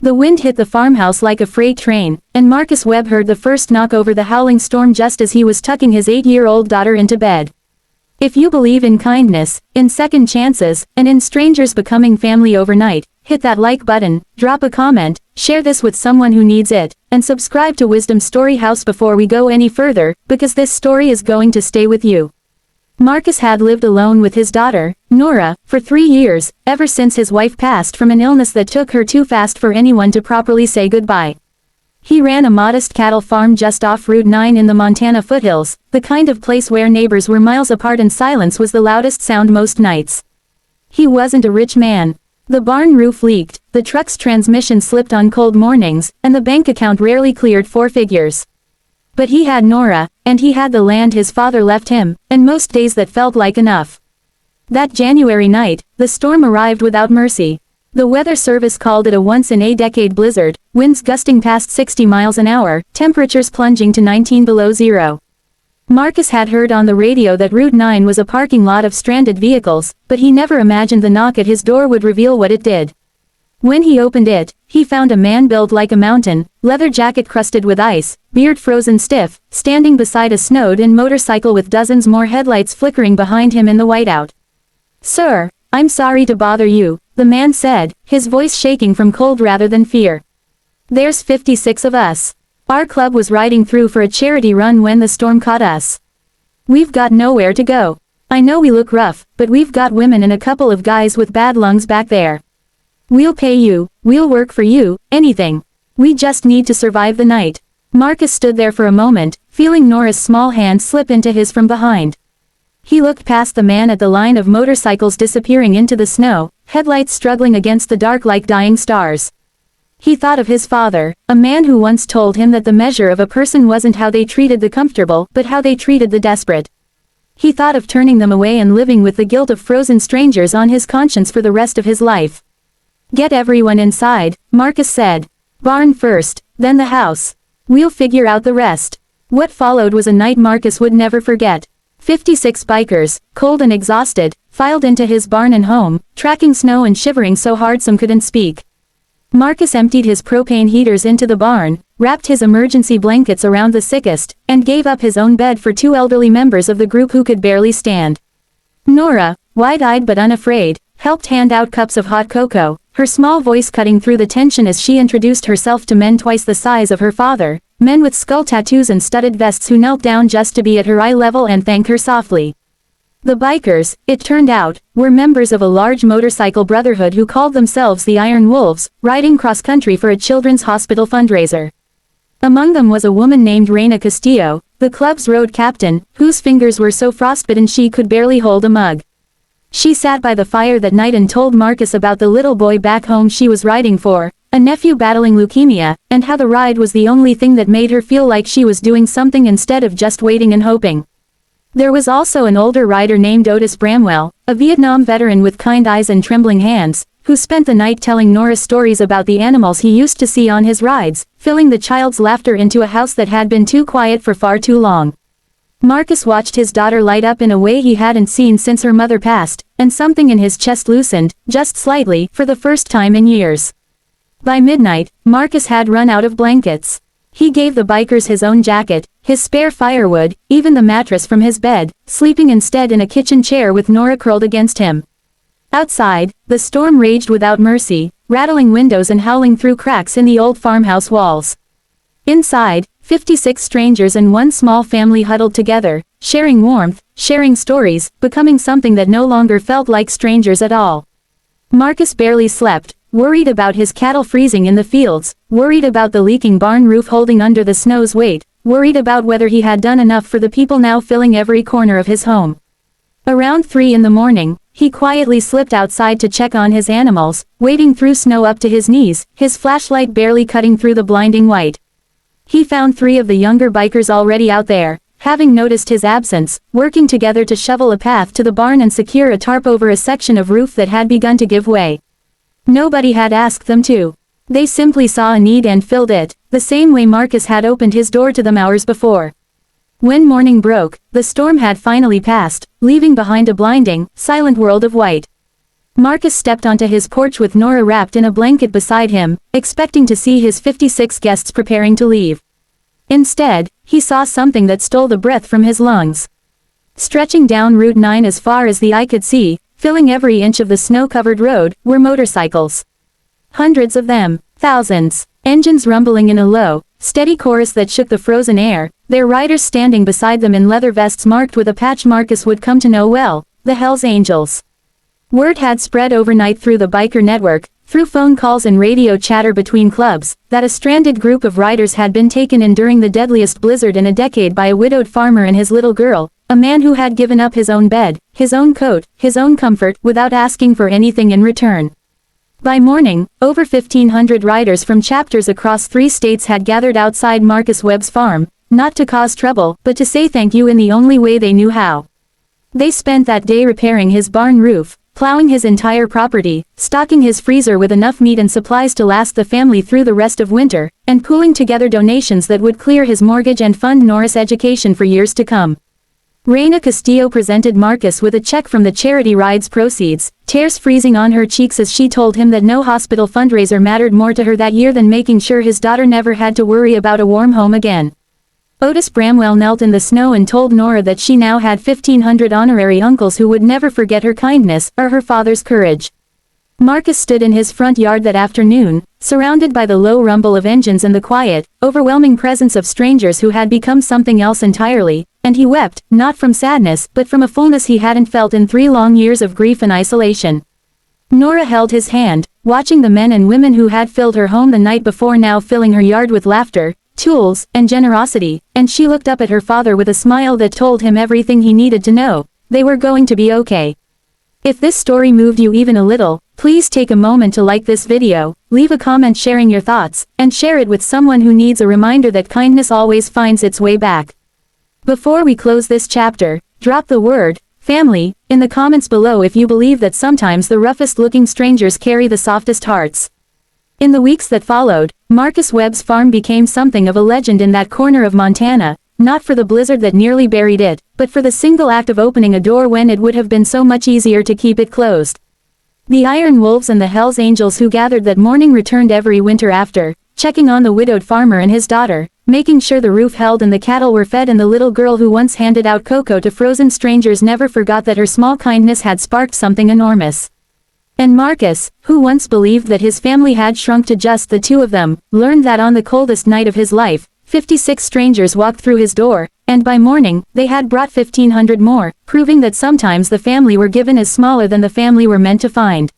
The wind hit the farmhouse like a freight train, and Marcus Webb heard the first knock over the howling storm just as he was tucking his 8-year-old daughter into bed. If you believe in kindness, in second chances, and in strangers becoming family overnight, hit that like button, drop a comment, share this with someone who needs it, and subscribe to Wisdom Story House before we go any further, because this story is going to stay with you. Marcus had lived alone with his daughter, Nora, for 3 years, ever since his wife passed from an illness that took her too fast for anyone to properly say goodbye. He ran a modest cattle farm just off Route 9 in the Montana foothills, the kind of place where neighbors were miles apart and silence was the loudest sound most nights. He wasn't a rich man. The barn roof leaked, the truck's transmission slipped on cold mornings, and the bank account rarely cleared 4 figures. But he had Nora, and he had the land his father left him, and most days that felt like enough. That January night, the storm arrived without mercy. The Weather Service called it a once-in-a-decade blizzard, winds gusting past 60 miles an hour, temperatures plunging to 19 below zero. Marcus had heard on the radio that Route 9 was a parking lot of stranded vehicles, but he never imagined the knock at his door would reveal what it did. When he opened it, he found a man built like a mountain, leather jacket crusted with ice, beard frozen stiff, standing beside a snowed-in motorcycle with dozens more headlights flickering behind him in the whiteout. "Sir, I'm sorry to bother you," the man said, his voice shaking from cold rather than fear. "There's 56 of us. Our club was riding through for a charity run when the storm caught us. We've got nowhere to go. I know we look rough, but we've got women and a couple of guys with bad lungs back there. We'll pay you, we'll work for you, anything. We just need to survive the night." Marcus stood there for a moment, feeling Nora's small hand slip into his from behind. He looked past the man at the line of motorcycles disappearing into the snow, headlights struggling against the dark like dying stars. He thought of his father, a man who once told him that the measure of a person wasn't how they treated the comfortable, but how they treated the desperate. He thought of turning them away and living with the guilt of frozen strangers on his conscience for the rest of his life. "Get everyone inside," Marcus said. "Barn first, then the house. We'll figure out the rest." What followed was a night Marcus would never forget. 56 bikers, cold and exhausted, filed into his barn and home, tracking snow and shivering so hard some couldn't speak. Marcus emptied his propane heaters into the barn, wrapped his emergency blankets around the sickest, and gave up his own bed for 2 elderly members of the group who could barely stand. Nora, wide-eyed but unafraid, helped hand out cups of hot cocoa, her small voice cutting through the tension as she introduced herself to men twice the size of her father, men with skull tattoos and studded vests who knelt down just to be at her eye level and thank her softly. The bikers, it turned out, were members of a large motorcycle brotherhood who called themselves the Iron Wolves, riding cross-country for a children's hospital fundraiser. Among them was a woman named Reina Castillo, the club's road captain, whose fingers were so frostbitten she could barely hold a mug. She sat by the fire that night and told Marcus about the little boy back home she was riding for, a nephew battling leukemia, and how the ride was the only thing that made her feel like she was doing something instead of just waiting and hoping. There was also an older rider named Otis Bramwell, a Vietnam veteran with kind eyes and trembling hands, who spent the night telling Nora stories about the animals he used to see on his rides, filling the child's laughter into a house that had been too quiet for far too long. Marcus watched his daughter light up in a way he hadn't seen since her mother passed, and something in his chest loosened, just slightly, for the first time in years. By midnight, Marcus had run out of blankets. He gave the bikers his own jacket, his spare firewood, even the mattress from his bed, sleeping instead in a kitchen chair with Nora curled against him. Outside, the storm raged without mercy, rattling windows and howling through cracks in the old farmhouse walls. Inside, 56 strangers and one small family huddled together, sharing warmth, sharing stories, becoming something that no longer felt like strangers at all. Marcus barely slept, worried about his cattle freezing in the fields, worried about the leaking barn roof holding under the snow's weight, worried about whether he had done enough for the people now filling every corner of his home. Around 3 in the morning, he quietly slipped outside to check on his animals, wading through snow up to his knees, his flashlight barely cutting through the blinding white. He found 3 of the younger bikers already out there, having noticed his absence, working together to shovel a path to the barn and secure a tarp over a section of roof that had begun to give way. Nobody had asked them to. They simply saw a need and filled it, the same way Marcus had opened his door to them hours before. When morning broke, the storm had finally passed, leaving behind a blinding, silent world of white. Marcus stepped onto his porch with Nora wrapped in a blanket beside him, expecting to see his 56 guests preparing to leave. Instead, he saw something that stole the breath from his lungs. Stretching down Route 9 as far as the eye could see, filling every inch of the snow-covered road, were motorcycles. Hundreds of them, thousands, engines rumbling in a low, steady chorus that shook the frozen air, their riders standing beside them in leather vests marked with a patch Marcus would come to know well, the Hells Angels. Word had spread overnight through the biker network, through phone calls and radio chatter between clubs, that a stranded group of riders had been taken in during the deadliest blizzard in a decade by a widowed farmer and his little girl, a man who had given up his own bed, his own coat, his own comfort, without asking for anything in return. By morning, over 1,500 riders from chapters across 3 states had gathered outside Marcus Webb's farm, not to cause trouble, but to say thank you in the only way they knew how. They spent that day repairing his barn roof, plowing his entire property, stocking his freezer with enough meat and supplies to last the family through the rest of winter, and pooling together donations that would clear his mortgage and fund Nora's education for years to come. Reina Castillo presented Marcus with a check from the charity ride's proceeds, tears freezing on her cheeks as she told him that no hospital fundraiser mattered more to her that year than making sure his daughter never had to worry about a warm home again. Otis Bramwell knelt in the snow and told Nora that she now had 1,500 honorary uncles who would never forget her kindness or her father's courage. Marcus stood in his front yard that afternoon, surrounded by the low rumble of engines and the quiet, overwhelming presence of strangers who had become something else entirely, and he wept, not from sadness, but from a fullness he hadn't felt in 3 long years of grief and isolation. Nora held his hand, watching the men and women who had filled her home the night before now filling her yard with laughter, tools, and generosity, and she looked up at her father with a smile that told him everything he needed to know. They were going to be okay. If this story moved you even a little, please take a moment to like this video, leave a comment sharing your thoughts, and share it with someone who needs a reminder that kindness always finds its way back. Before we close this chapter, drop the word family in the comments below if you believe that sometimes the roughest looking strangers carry the softest hearts. In the weeks that followed, Marcus Webb's farm became something of a legend in that corner of Montana, not for the blizzard that nearly buried it, but for the single act of opening a door when it would have been so much easier to keep it closed. The Iron Wolves and the Hells Angels who gathered that morning returned every winter after, checking on the widowed farmer and his daughter, making sure the roof held and the cattle were fed, and the little girl who once handed out cocoa to frozen strangers never forgot that her small kindness had sparked something enormous. And Marcus, who once believed that his family had shrunk to just the 2 of them, learned that on the coldest night of his life, 56 strangers walked through his door, and by morning, they had brought 1,500 more, proving that sometimes the family were given as smaller than the family were meant to find.